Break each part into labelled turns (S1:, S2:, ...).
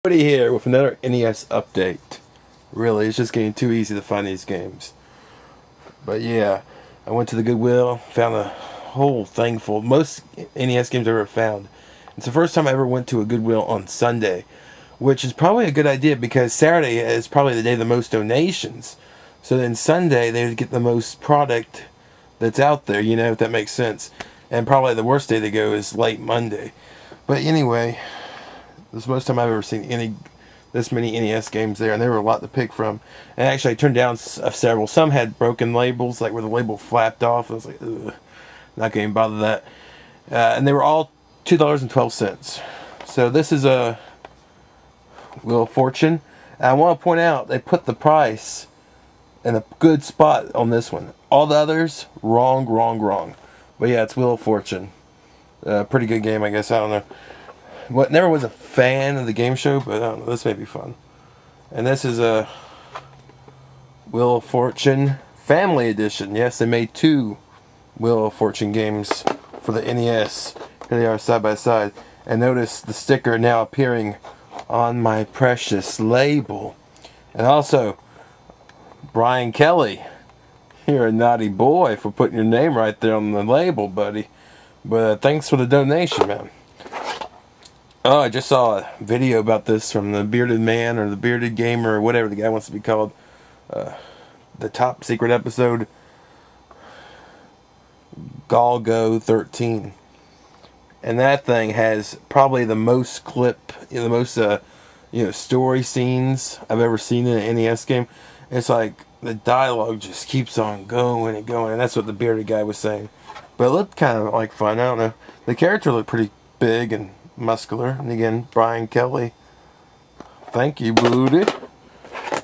S1: Everybody here with another NES update. Really, it's just getting too easy to find these games. But yeah, I went to the Goodwill, found a whole thing full. Most NES games I've ever found. It's the first time I ever went to a Goodwill on Sunday, which is probably a good idea because Saturday is probably the day of the most donations. So then Sunday they would get the most product that's out there, you know, if that makes sense. And probably the worst day to go is late Monday. But anyway, this is the most time I've ever seen this many NES games there, and there were a lot to pick from. And actually, I turned down several. Some had broken labels, like where the label flapped off. I was like, ugh, not going to bother that. And they were all $2.12. So this is a Wheel of Fortune. And I want to point out, they put the price in a good spot on this one. All the others, wrong. But yeah, it's Wheel of Fortune. Pretty good game, I guess. I don't know. Never was a fan of the game show, but I don't know, this may be fun. And this is a Wheel of Fortune Family Edition. Yes, they made two Wheel of Fortune games for the NES. Here they are side by side. And notice the sticker now appearing on my precious label. And also, Bryan Kelly, you're a naughty boy for putting your name right there on the label, buddy. But thanks for the donation, man. Oh, I just saw a video about this from the Bearded Man or the Bearded Gamer or whatever the guy wants to be called. The top secret episode, Galgo 13. And that thing has probably the most the most story scenes I've ever seen in an NES game. It's like the dialogue just keeps on going and going, and that's what the Bearded guy was saying. But it looked kind of like fun. I don't know. The character looked pretty big and muscular. And again, Bryan Kelly. Thank you, Booty.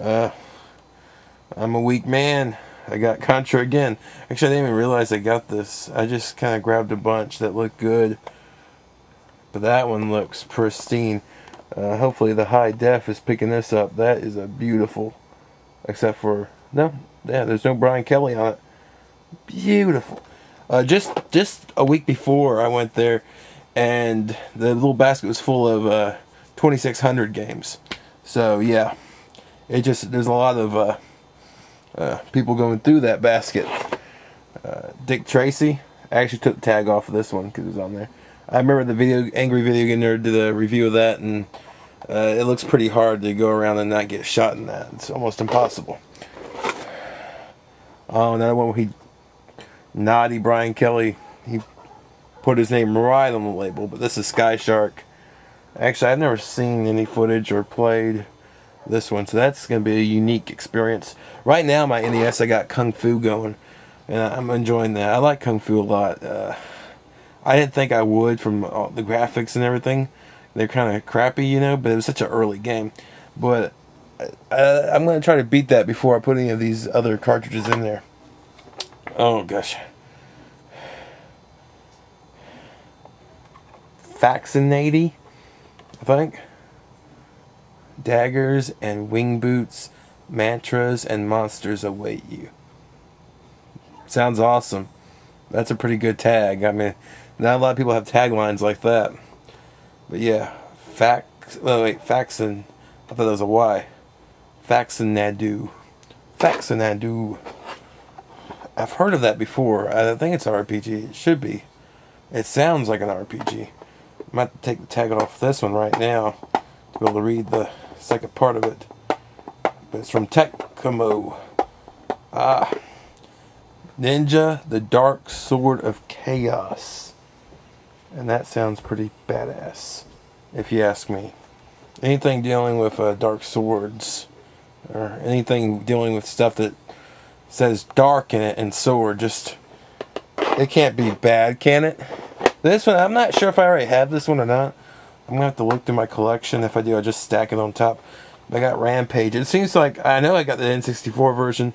S1: I'm a weak man. I got Contra again. Actually, I didn't even realize I got this. I just kind of grabbed a bunch that looked good. But that one looks pristine. Hopefully the high def is picking this up. That is a beautiful. Except for, no. Yeah, there's no Bryan Kelly on it. Beautiful. Just a week before I went there, and the little basket was full of 2600 games. So yeah, there's a lot of people going through that basket. Dick Tracy, I actually took the tag off of this one because it was on there. I remember the Angry Video Game Nerd did a review of that, and it looks pretty hard to go around and not get shot in that. It's almost impossible. Oh, another one where naughty Bryan Kelly, he put his name right on the label, but this is Sky Shark. Actually, I've never seen any footage or played this one, so that's going to be a unique experience. Right now, my NES, I got Kung Fu going, and I'm enjoying that. I like Kung Fu a lot. I didn't think I would from all the graphics and everything. They're kind of crappy, you know, but it was such an early game. But I'm going to try to beat that before I put any of these other cartridges in there. Oh, gosh. Fascinating, I think. Daggers and wing boots, mantras and monsters await you. Sounds awesome. That's a pretty good tag. I mean, not a lot of people have taglines like that. But yeah, Faxin. I thought that was a Y. Faxinadu. I've heard of that before. I think it's an RPG. It should be. It sounds like an RPG. I might have to take the tag off this one right now to be able to read the second part of it. But it's from Tecmo. Ninja, the Dark Sword of Chaos. And that sounds pretty badass, if you ask me. Anything dealing with dark swords, or anything dealing with stuff that says dark in it and sword, it can't be bad, can it? This one, I'm not sure if I already have this one or not. I'm going to have to look through my collection. If I do, I'll just stack it on top. But I got Rampage. It seems like, I know I got the N64 version.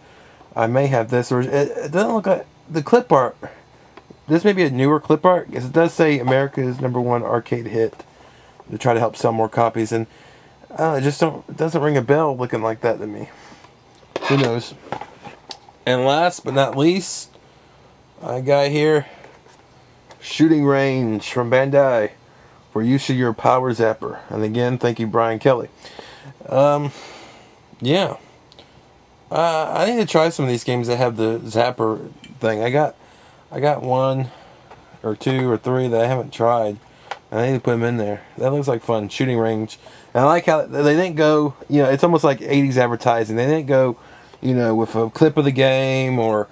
S1: I may have this version. It doesn't look like the clip art. This may be a newer clip art, because it does say America's #1 arcade hit to try to help sell more copies. And it doesn't ring a bell looking like that to me. Who knows? And last but not least, I got here Shooting Range from Bandai. for use of your power zapper. And again, thank you, Brian Kelly. Yeah. I need to try some of these games that have the zapper thing. I got one or two or three that I haven't tried. I need to put them in there. That looks like fun. Shooting range. And I like how they didn't go, you know, it's almost like 80s advertising. They didn't go, you know, with a clip of the game or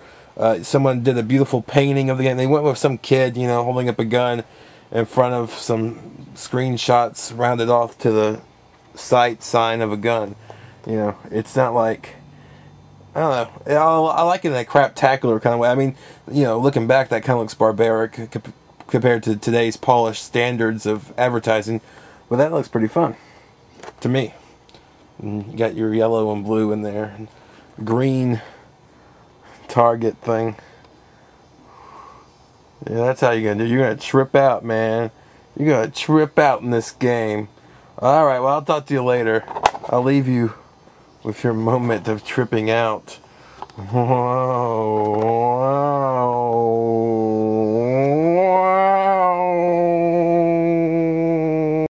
S1: someone did a beautiful painting of the game. They went with some kid, you know, holding up a gun in front of some screenshots rounded off to the sight sign of a gun. You know, it's not like, I don't know. I like it in a crap-tacular kind of way. I mean, you know, looking back, that kind of looks barbaric compared to today's polished standards of advertising. But that looks pretty fun to me. And you got your yellow and blue in there. Green target thing. Yeah, that's how you're going to do. You're going to trip out, man. You're going to trip out in this game. Alright, well, I'll talk to you later. I'll leave you with your moment of tripping out. Whoa.